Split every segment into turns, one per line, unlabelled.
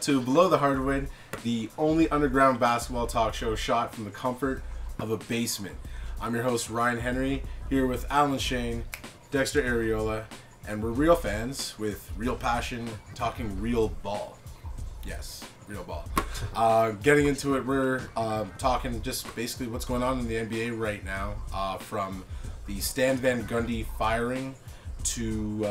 to Below the Hardwood, the only underground basketball talk show shot from the comfort of a basement. I'm your host, Ryan Henry, here with Alan Shane, Dexter Areola, and we're real fans with real passion, talking real ball. Yes, real ball. Getting into it, we're talking just basically what's going on in the NBA right now, from the Stan Van Gundy firing to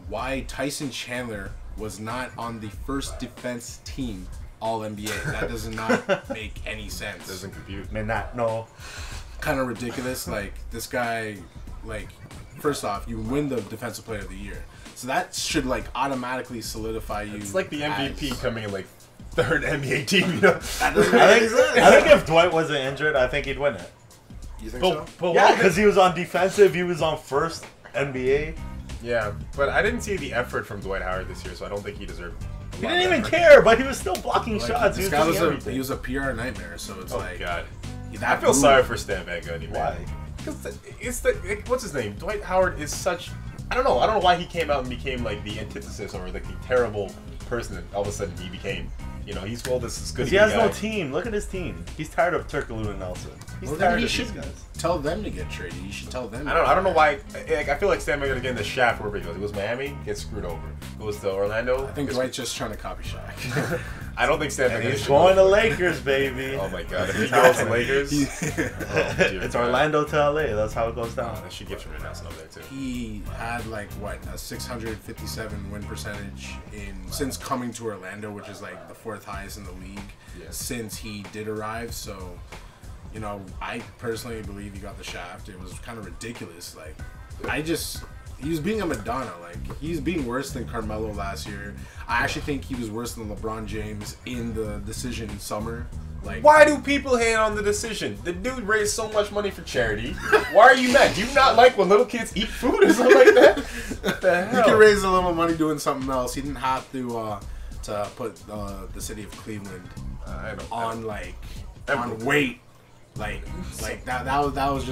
why Tyson Chandler was not on the first defense team All-NBA. That does not make any sense.
Doesn't compute.
May not, no.
Kind of ridiculous. Like, this guy, like, first off, you win the Defensive Player of the Year. So that should, like, automatically solidify you.
It's like the MVP coming in, like, third NBA team, you know?
That doesn't make any sense.
I think if Dwight wasn't injured, I think he'd win it.
You think so?
But
Yeah, because he was on defensive, he was on first NBA.
yeah, but I didn't see the effort from Dwight Howard this year, so I don't think he deserved.
He didn't even care, but he was still blocking
Like,
shots.
this
He
guy
was doing everything.
he was a PR nightmare, so it's
Oh
like...
God,
that
I feel
move-
sorry for Stan Van Gundy, man.
Why?
Because what's his name? Dwight Howard is such. I don't know why he came out and became like the antithesis or like the terrible person that all of a sudden he became. You know, he's told this is good.
He has no team. Look at his team. He's tired of Turkoglu and Nelson. He's
Well, then
tired
he
of
should
these guys.
tell them to get traded. You should tell them.
I don't know why. Like, I feel like Stan Van Gundy getting the shaft wherever he goes. He goes Miami, gets screwed over. Goes to Orlando.
I think
gets
Dwight's just trying to copy Shaq.
I don't think Stan Van Gundy
He's
should
going
go.
to Lakers, baby.
Oh my God! If he goes to Lakers,
It's Orlando to LA. That's how it goes down.
That should get you announcing up there too.
He had like what, a 657 win percentage since coming to Orlando, which is like the fourth highest in the league since he did arrive. So, you know, I personally believe he got the shaft. It was kind of ridiculous. Like, he was being a Madonna. Like, he's being worse than Carmelo last year. I actually think he was worse than LeBron James in the decision summer. Like,
Why do people hate on the decision? The dude raised so much money for charity. Why are you mad? Do you not like when little kids eat food or something like that? What the hell?
he could raise a little money doing something else. He didn't have to put the city of Cleveland on weight. Like that was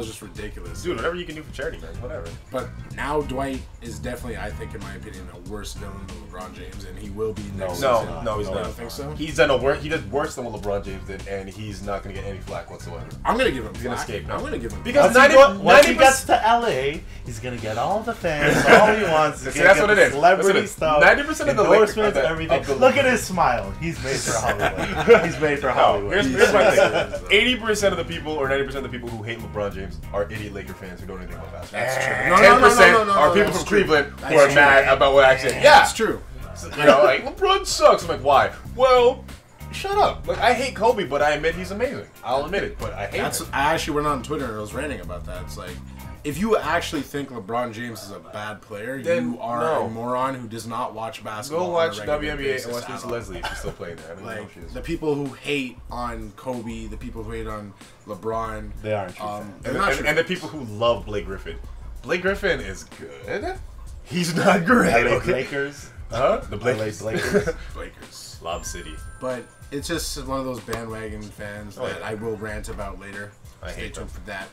just ridiculous.
Dude, whatever you can do for charity, man. Whatever.
But now Dwight is definitely, I think, in my opinion, a worse villain than LeBron James, and he will be next
No,
season.
he's
I
not.
don't think so.
He's done he did worse than what LeBron James did, and he's not gonna get any flack whatsoever.
I'm gonna give him.
He's gonna
flack.
escape now.
I'm gonna give him
Because
flack.
Once he gets to LA, he's gonna get all the fans, all he wants. He's
See,
gonna
that's
get
what
the
it is.
Celebrity
That's
stuff,
90% of the Lakers
endorsements, everything.
of the-
Look at his smile. He's made for Hollywood. He's made for
No,
Hollywood.
here's my thing. 80% of the people, or 90% of the people who hate LeBron James are idiot Laker fans who don't know anything about basketball.
That's true.
10% are people
that's
from
true.
Cleveland who
That's
are
true.
mad about what actually. Yeah,
That's true.
You know, like LeBron sucks. I'm like, why? Well, shut up. Like, I hate Kobe, but I admit he's amazing. I'll admit it, but I hate him.
I actually went on Twitter and I was ranting about that. It's like, if you actually think LeBron James is a bad player,
Then
you are
no.
a moron who does not watch basketball.
Go watch
on a regular
WNBA
basis
and watch
at
Lisa
all.
Leslie if she's still playing there. I don't even know
Like,
if she is.
the people who hate on Kobe, the people who hate on LeBron,
They aren't true fans.
they're not true.
And the people who love Blake Griffin. Blake Griffin is good. He's not great.
LA
Okay.
Lakers.
Huh? The
LA
Blakers.
Lakers.
Lakers.
Lob City.
But it's just one of those bandwagon fans that
yeah.
I will rant about later.
I
Stay
hate
tuned
them.
for that.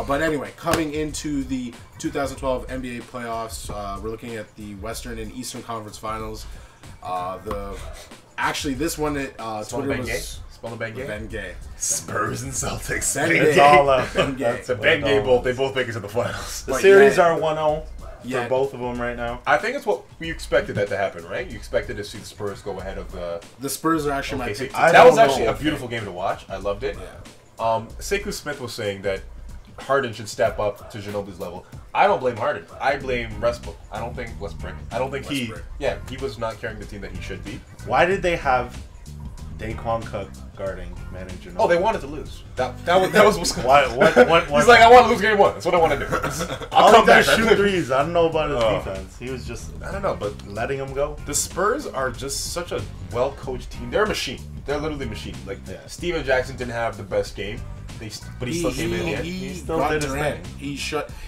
But anyway, coming into the 2012 NBA playoffs, we're looking at the Western and Eastern Conference Finals. This one, Twitter was
Spell the Ben Gay?
Ben Gay.
Spurs and Celtics.
Ben
It's
Gay.
all up.
Ben Gay.
It's a Ben Gay both. They both make it to the finals.
The
But
series
yeah.
are 1-0
Yeah.
for both of them right now.
I think it's what we expected that to happen, right? You expected to see the Spurs go ahead of the.
The Spurs are actually my
OKC.
pick.
I
That was
don't
actually
know.
a beautiful game to watch. I loved it.
Yeah.
Sekou Smith was saying that Harden should step up to Ginobili's level. I don't blame Harden. I blame Westbrook. I don't think Westbrook. I don't think
Westbrook.
he was not carrying the team that he should be.
Why did they have Daquan Cook guarding manager?
Oh, they wanted to lose. That was what's going on.
What?
He's like, I want to lose game one. That's what I want to do. I'll
All
come
he
back.
does is shoot threes. I don't know about his
Oh.
defense. He was just
I don't know, but
letting him go.
the Spurs are just such a well-coached team. They're a machine. They're literally a machine. Like,
Yeah.
Steven Jackson didn't have the best game, but he still came in the end.
He
still
got
did his
Durant.
thing.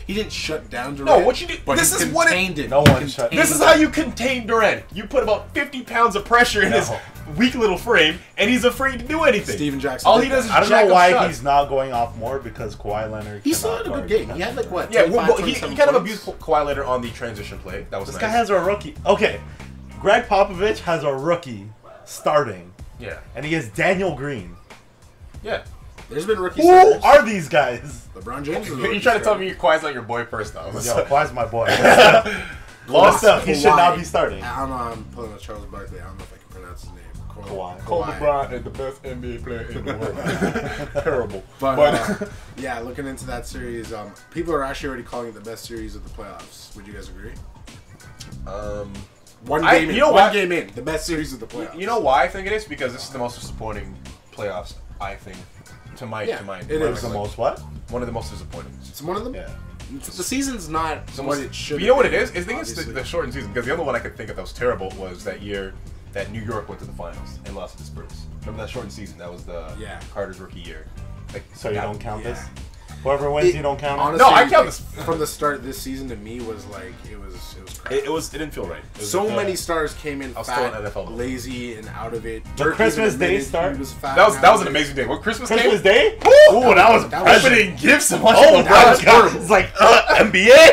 He didn't shut down Durant.
No, what you did?
But
This
he
is what it.
contained it.
No
He
one shut-
contained
This is
it.
how you contain Durant. You put about 50 pounds of pressure in his
No.
weak little frame, and he's afraid to do anything.
Steven Jackson
All
did
he does
that.
is
I don't
jack
know
up
why
shots.
he's not going off more because Kawhi Leonard.
He still
cannot
had a good
guard
game.
him.
He had like what?
Yeah,
25,
well, he
27
kind of
points?
abused Kawhi Leonard on the transition play. That was
This
nice.
guy has a rookie. Okay, Greg Popovich has a rookie starting,
Yeah.
and he has Daniel Green.
Yeah.
There's been rookie
Who
starters.
are these guys?
LeBron James is a
You're
rookie
trying to tell
starter.
me Kawhi's not your boy first, though.
Yo, why's my boy?
Lost
Stuff. He should not be starting.
I don't know. I'm pulling up Charles Barkley. I don't know if I can pronounce his name.
Kawhi.
Kobe Bryant is the best NBA player in the world. Terrible.
But yeah, looking into that series, people are actually already calling it the best series of the playoffs. Would you guys agree? One game in, the best series of the playoffs.
You know why I think it is? Because this is the most disappointing playoffs, I think. To my
it is
the most what?
One of the most disappointing.
It's one of them.
Yeah.
The season's not what it should.
You know what it is? I think it's the shortened season. Because the other one I could think of that was terrible was that year that New York went to the finals and lost to the Spurs. Remember that shortened season? That was the Carter's rookie year. Like,
So you don't count this? Whoever wins, you don't count.
Honestly,
No, I count this.
From the start. This season to me was like it was crap.
It didn't feel right. It was
So
like,
many stars came in
I was
fat,
still in NFL.
lazy, and out of it.
The
Dirk
Christmas
even
Day
admitted
start?
he was fat
that was an
now.
amazing day. When Christmas
Christmas
came,
Day? Ooh, that was
opening gifts and watching
Oh
LeBron.
my
was
god!
horrible.
It's like NBA.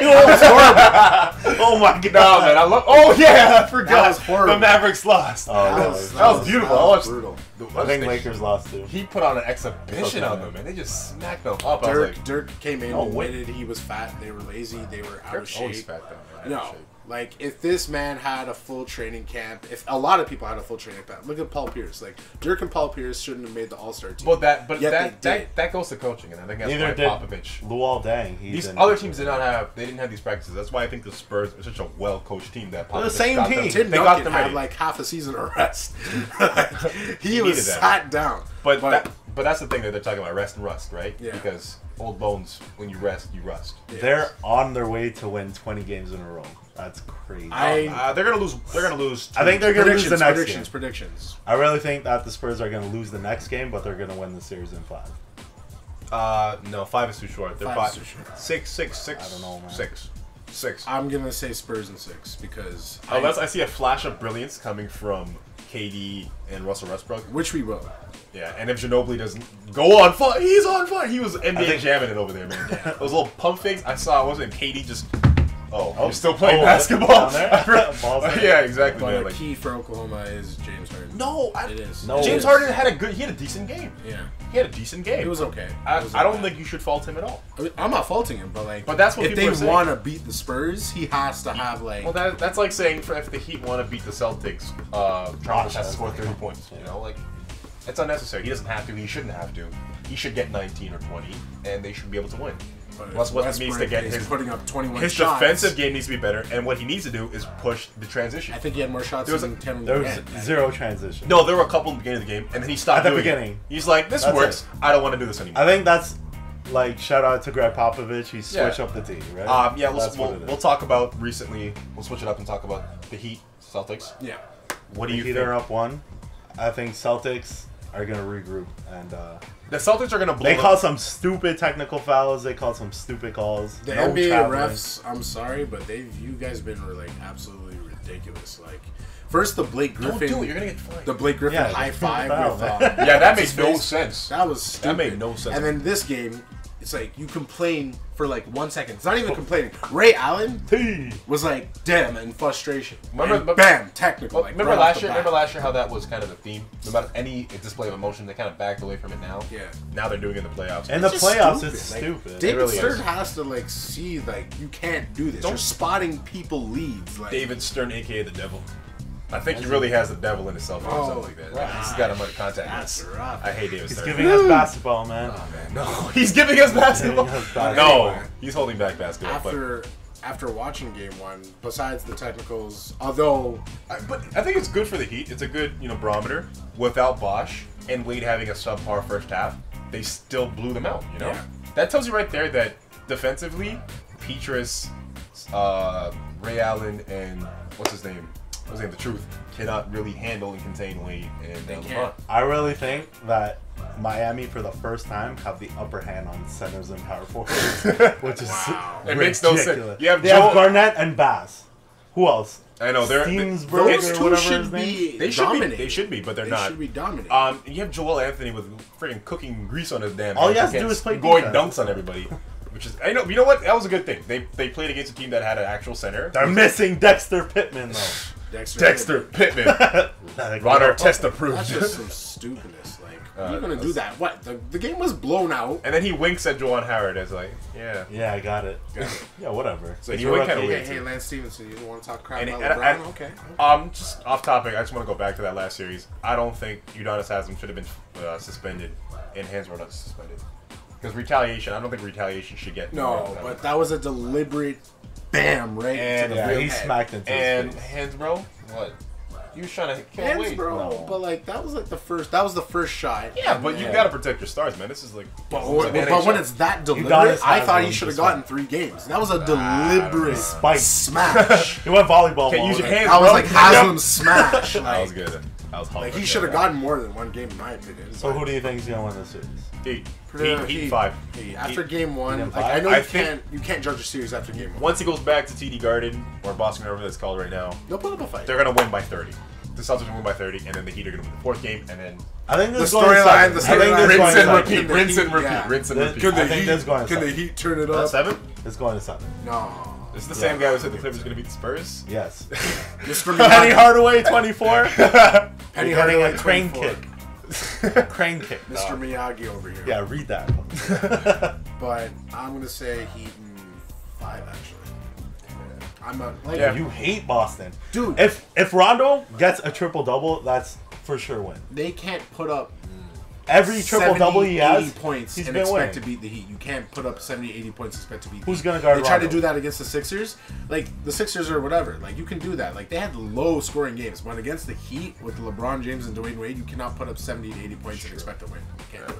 Oh my god!
No, man, I love. Oh yeah, I forgot.
That was horrible.
The Mavericks lost.
Oh,
that was beautiful. I watched.
brutal.
I think Lakers lost too.
He put on an exhibition on them, man. They just smacked them up. I was like,
Dirk came in,
Oh, wait.
admitted he was fat. They were lazy. They were out of
Dirk's always
shape.
fat though, man.
No, like if this man had a full training camp, if a lot of people had a full training camp, look at Paul Pierce. Like Dirk and Paul Pierce shouldn't have made the All-Star team.
But
Yet they did.
that goes to coaching, and I think that's
Neither
why
did
Popovich.
Luol Deng.
These other teams didn't have these practices. That's why I think the Spurs are such a well-coached team that
They're the
Popovich
same
got
team.
them.
Tim
They got
Duncan
them
had
ready.
like half a season of rest. he
needed
was
that.
sat down.
But that's the thing that they're talking about, rest and rust, right?
Yeah.
Because old bones, when you rest, you rust.
They're on their way to win 20 games in a row. That's crazy.
They're gonna lose. They're gonna lose.
I think they're gonna lose the next game.
Predictions.
I really think that the Spurs are gonna lose the next game, but they're gonna win the series in 5.
No, 5 is too short. They're
5 is
5.
too short.
6.
I don't know, man.
6.
I'm gonna say Spurs in 6 because
I see a flash of brilliance coming from KD and Russell Westbrook.
which we will.
Yeah, and if Ginobili doesn't go on fire, he's on fire. He was NBA
think-
jamming it over there, man. Those little pump fakes I saw, wasn't KD just. Oh,
Oh,
you're still playing
oh,
basketball?
down there?
I forgot.
Balls there?
Yeah, exactly,
But
man.
a
Like,
key for Oklahoma is James Harden.
no,
It is.
No.
James
It is.
Harden he had a decent game.
Yeah,
He had a decent game.
it was okay.
I don't think you should fault him at all.
I'm not faulting him, but like,
But that's what
if
people are
they
saying.
want to beat the Spurs, he has to have like.
Well, that's like saying if the Heat want to beat the Celtics, Travis has to score 30 points. You know, like it's unnecessary. He doesn't have to. He shouldn't have to. He should get 19 or 20, and they should be able to win.
but
Westbrook needs
Westbrook
to get
is
his
putting up 21
his
shots.
defensive game needs to be better, and what he needs to do is push the transition.
I think he had more shots
There was
than Tim.
There was
Durant.
zero transition.
No, there were a couple in the beginning of the game, and then he stopped
At the
doing
beginning.
it. He's like, "This
That's
works. I don't want to do this anymore."
I think that's like shout out to Greg Popovich. He
Yeah.
switched up the team, right?
Yeah,
That's what it
we'll
is.
talk about recently. We'll switch it up and talk about the Heat, Celtics.
Yeah.
What do
The
you
Heat
think?
are up 1. I think Celtics are gonna regroup and
The Celtics are gonna blow.
they
them.
call some stupid technical fouls. They call some stupid calls.
The
No
NBA
traveling.
refs, I'm sorry, but you guys been like absolutely ridiculous. Like, first the Blake
Don't
Griffin,
do it. You're gonna get fined.
the Blake Griffin
Yeah,
high
it's
five
foul,
with
man.
Yeah, that
his
made no
face.
sense.
That was stupid.
That made no sense.
And then this game, it's like you complain for like 1 second. It's not even complaining. Ray Allen
T.
was like, damn, in frustration.
Remember-
And bam, technical. Like,
remember
right
last
off the
year?
bat.
Remember last year how that was kind of the theme. No matter any display of emotion, they kind of backed away from it. Now,
Yeah.
Now they're doing it in the playoffs.
In the
It's just
playoffs,
stupid.
it's
Like,
stupid.
David
really
Stern
is.
has to like see like you can't do this.
Don't-
You're spotting people leads. Like,
David Stern, aka the Devil. I think he really has the devil in himself or
Oh,
something like that.
gosh.
He's got him under contact.
That's rough.
I hate David
He's
Stern.
giving us basketball, man.
Oh man, no, he's giving us basketball.
Giving us basketball.
No,
Anyway.
he's holding back basketball.
after watching game 1, besides the technicals, although
But I think it's good for the Heat. It's a good, barometer. Without Bosch and Wade having a subpar first half, they still blew them out.
Yeah.
That tells you right there that defensively, Petrus, Ray Allen, and what's his name? The Truth cannot really handle and contain Wade and LeBron.
can't.
I really think that Miami, for the first time, have the upper hand on centers and power forwards, which is
Wow.
It makes no sense.
ridiculous.
You have
they
Joel-
have Garnett and Bass. Who else?
I know they're
Steamsburg
those
or
two
whatever
should
his name.
be
they should
dominating.
be. They should be, but they're
They
not.
should be dominating.
You have Joel Anthony with freaking cooking grease on his damn.
All he
hands.
has to do is play
going
defense.
dunks on everybody, which is I know. You know what? That was a good thing. They played against a team that had an actual center.
They're missing Dexter Pittman though.
Dexter Pittman. Ron Artest approved.
That's just some stupidness. Like, how are you gonna do that? What? The game was blown out.
And then he winks at Juwan Howard as like, yeah.
Yeah, I got it. Yeah, whatever.
So he winked kind of
Hey,
weird.
hey, Lance Stevenson, you don't want to talk crap
And
about LeBron? Okay.
Just off topic, I just want to go back to that last series. I don't think Udonis Haslem should have been suspended and hands were not suspended. Because retaliation, I don't think retaliation should get...
No, but that was a deliberate bam right
And
to the
Yeah,
real
he
head.
smacked into
And
his face.
hands, bro? What? You was trying to kill
Hands,
Wade.
bro.
No.
But like that was like the first. That was the first shot.
Yeah, but you gotta protect your stars, man. This is like...
But
NHL.
when it's that deliberate,
Udonis
I thought he
Haslem
should have
just
gotten
went.
3 games. That was a deliberate
Spike.
smash.
He went volleyball
Can't
mode.
use your hands,
That was
bro.
like Haslam's smash.
That was
Like,
good. That was hard.
like he should have gotten more than 1 game in my opinion.
So who do you think is gonna win this series?
Heat 5.
After game 1,
Heat
like, I
five?
know
I
you
think-
can't judge a series after game 1.
Once he goes back to TD Garden, or Boston, whatever that's called right now,
They'll put up a fight.
they're gonna win by 30. The Celtics are gonna win by 30, and then the Heat are gonna win the 4th game, and then
I think
The
this is going to
storyline,
seven.
the
I think
storyline.
this is
rinse
going
and
to
repeat,
seven.
rinse and repeat,
Yeah.
rinse and
Can
repeat.
Can the
I think this is going to
Heat? Can the
seven.
Heat turn it up?
7?
It's going to 7.
No.
This is the same guy who said the Clippers are gonna beat the Spurs.
Yes.
Mr.
Penny
Miyagi.
Hardaway 24.
Penny
You're getting
Hardaway
a crane
24.
kick. Crane kick.
Mr. Miyagi over here.
Yeah, read that.
But I'm gonna say Heat in 5 actually. I'm not like
Yeah.
You hate Boston,
dude.
If Rondo gets a triple double, that's for sure win.
They can't put up
Every triple double he
80
has,
points
he's
and
been
expect
winning.
to beat the Heat. You can't put up 70, 80 points and expect to beat the
Who's
Heat.
gonna guard
They tried to
Rondo?
do that against the Sixers. Like, the Sixers or whatever. Like, you can do that. Like, they had low scoring games. But against the Heat with LeBron James and Dwayne Wade, you cannot put up 70 to 80 points and expect to win. You can't do it.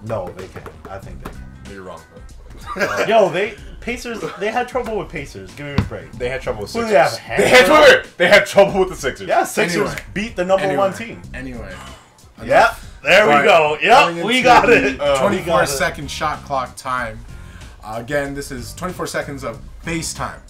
No, they can't. I think they can.
You're wrong, bro.
Yo, Pacers. They had trouble with Pacers. Give me a break.
They had trouble with
Who do
Sixers.
they have?
They had trouble. They had trouble with the Sixers.
Yeah, Sixers
Anyway.
beat the number one team.
Anyway.
Yeah, there we
Alright,
go.
going
Yep, we
into
got
the
it.
24-second shot clock time. Again, this is 24 seconds of base time,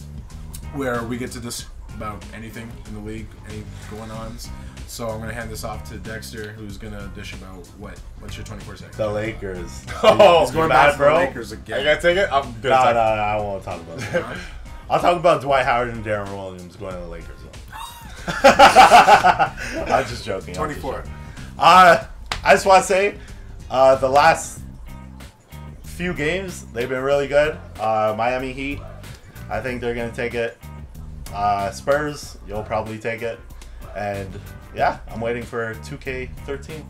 where we get to discuss about anything in the league, any going-ons. So I'm gonna hand this off to Dexter, who's gonna dish about what's your 24 seconds?
The Lakers.
Oh,
He's going
mad,
back to the
bro?
Lakers
I
again.
gotta take it. I'm
No,
gonna
I won't talk about that. I'll talk about Dwight Howard and Darren Williams going to the Lakers. I'm just joking.
24.
I just want to say, the last few games they've been really good. Miami Heat, I think they're gonna take it. Spurs, you'll probably take it. And yeah, I'm waiting for 2K13.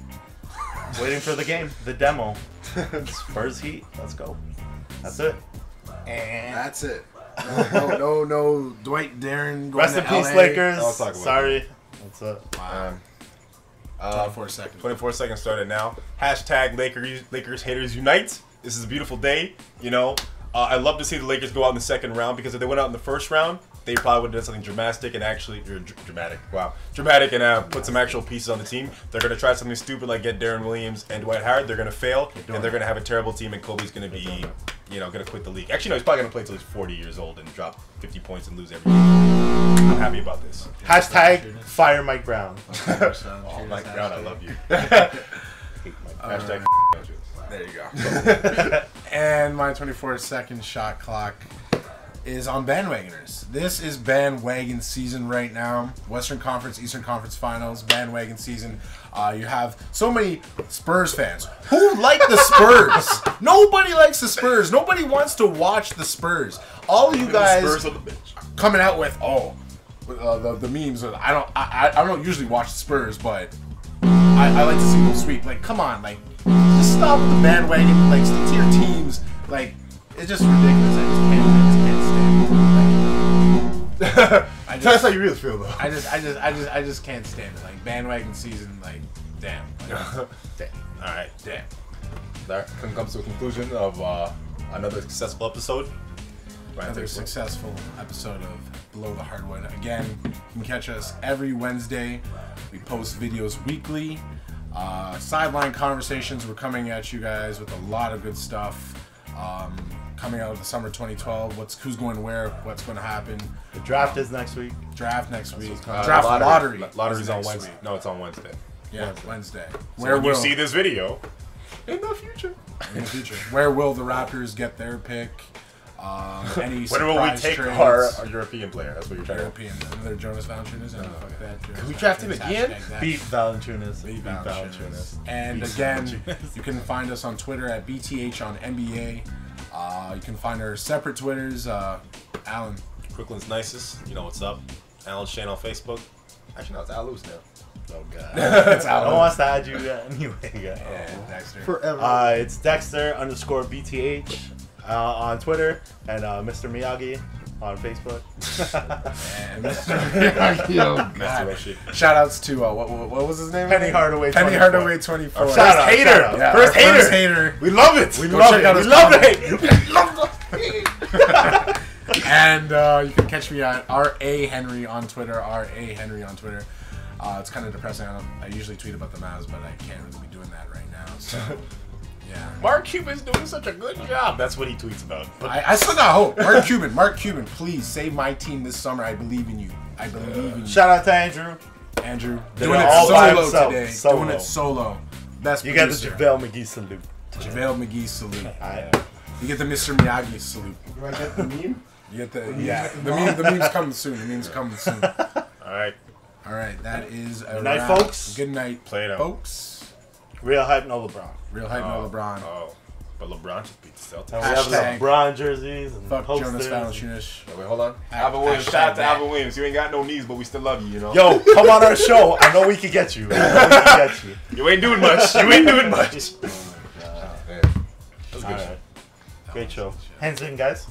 Waiting for the game, the demo. Spurs Heat, let's go. That's it. And
That's it. No, Dwight, Darren. Going
rest
to
in peace,
LA.
Lakers.
I'll talk about
Sorry. That's it.
Wow. 24 seconds.
24 seconds started now. Hashtag Lakers haters unite. This is a beautiful day. You know, I love to see the Lakers go out in the second round because if they went out in the first round, they probably would have done something dramatic and actually dramatic. Wow, dramatic and put some actual pieces on the team. They're gonna try something stupid like get Darren Williams and Dwight Howard. They're gonna fail and they're gonna have a terrible team. And Kobe's gonna be, gonna quit the league. Actually, no, he's probably gonna play until he's 40 years old and drop 50 points and lose every game. I'm happy about this.
Hashtag fire Mike Brown.
Oh, Mike Brown, I love you. Hashtag.
There you go. And my 24-second shot clock is on bandwagoners. This is bandwagon season right now. Western Conference, Eastern Conference Finals, bandwagon season. You have so many Spurs fans who like the Spurs. Nobody likes the Spurs. Nobody wants to watch the Spurs. All you guys
Spurs on the bench.
coming out with the memes. I don't usually watch the Spurs, but I like to see them sweep. Like, come on, like, just stop with the bandwagon. Like, stick to your teams. Like, it's just ridiculous. I just can't stand it.
That's how you really feel, though.
I just can't stand it. Like, bandwagon season. Like, damn. Like, damn.
All right.
Damn.
That comes to a conclusion of another successful episode. Right,
Another successful episode of Below the Hardwood. Again, you can catch us every Wednesday. We post videos weekly. Sideline conversations. We're coming at you guys with a lot of good stuff. Coming out of the summer 2012. Who's going where? What's going to happen?
The draft is next week.
Draft next week.
coming.
Draft lottery.
Lottery's
is
on
next
Wednesday.
week.
No, it's on Wednesday.
Yeah, Wednesday.
So when you see this video, in the future.
in the future? Where will the Raptors get their pick? Any
When will we
surprise
take
trades,
our European player? That's what you're trying to
European, another Jonas Valanciunas? Fuck that.
Can we draft him again?
Beat Valanciunas.
Beat
Beat
Valanciunas.
Valanciunas.
And
Beat
again,
Valanciunas.
you can find us on Twitter at BTH on NBA. You can find our separate Twitters. Alan.
Brooklyn's nicest. You know what's up. Alan Shane on Facebook. Actually, no, it's Alus now.
Oh god.
It's
I
Alan.
don't want to add you anyway.
Yeah, Dexter.
Forever.
It's Dexter_BTH on Twitter and Mr. Miyagi on Facebook.
And Mr. Miyagi, oh,
Mr.
God.
Roshi.
Shout outs to, what was his name?
Penny Hardaway.
Penny
24.
Hardaway 24.
First
Shout out,
hater.
shout out.
Yeah,
First
our
hater.
First hater.
We love it. We
Go
love
check
it.
out
We
his
love
comment.
it.
And you can catch me at R.A. Henry on Twitter. R.A. Henry on Twitter. It's kind of depressing. I usually tweet about the Mavs, but I can't really be doing that right now. So, yeah.
Mark Cuban's doing such a good job. That's what he tweets about. But
I still got hope. Mark Cuban, please save my team this summer. I believe in you. I believe in you.
Shout out to Andrew.
Andrew,
Did
doing
it
it
all by
solo
himself.
today.
Solo.
Doing it solo. Best
You got the
producer.
JaVale McGee salute.
JaVale McGee salute.
Alright.
You get the Mr. Miyagi salute.
Do I get the meme?
You get the meme's coming soon. The meme's coming soon.
all right.
All right, that is a
Good night,
wrap.
folks.
Good night,
Play it out.
folks.
Real hype, no LeBron.
Real hype, no LeBron.
Oh, but LeBron just beat the Celtics.
And we have
Hashtag-
LeBron jerseys and
Fuck
posters.
Jonas Valanciunas.
Wait, hold on.
Ha-
Alvin Williams.
hashtag
Shout out to
that.
Alvin Williams. You ain't got no knees, but we still love you, you know?
Yo, come on our show. I know we can get you. I know we can get you.
You ain't doing much. You ain't doing much.
Oh,
Man. That was a good
All
show.
right. Great show. Hands in, guys.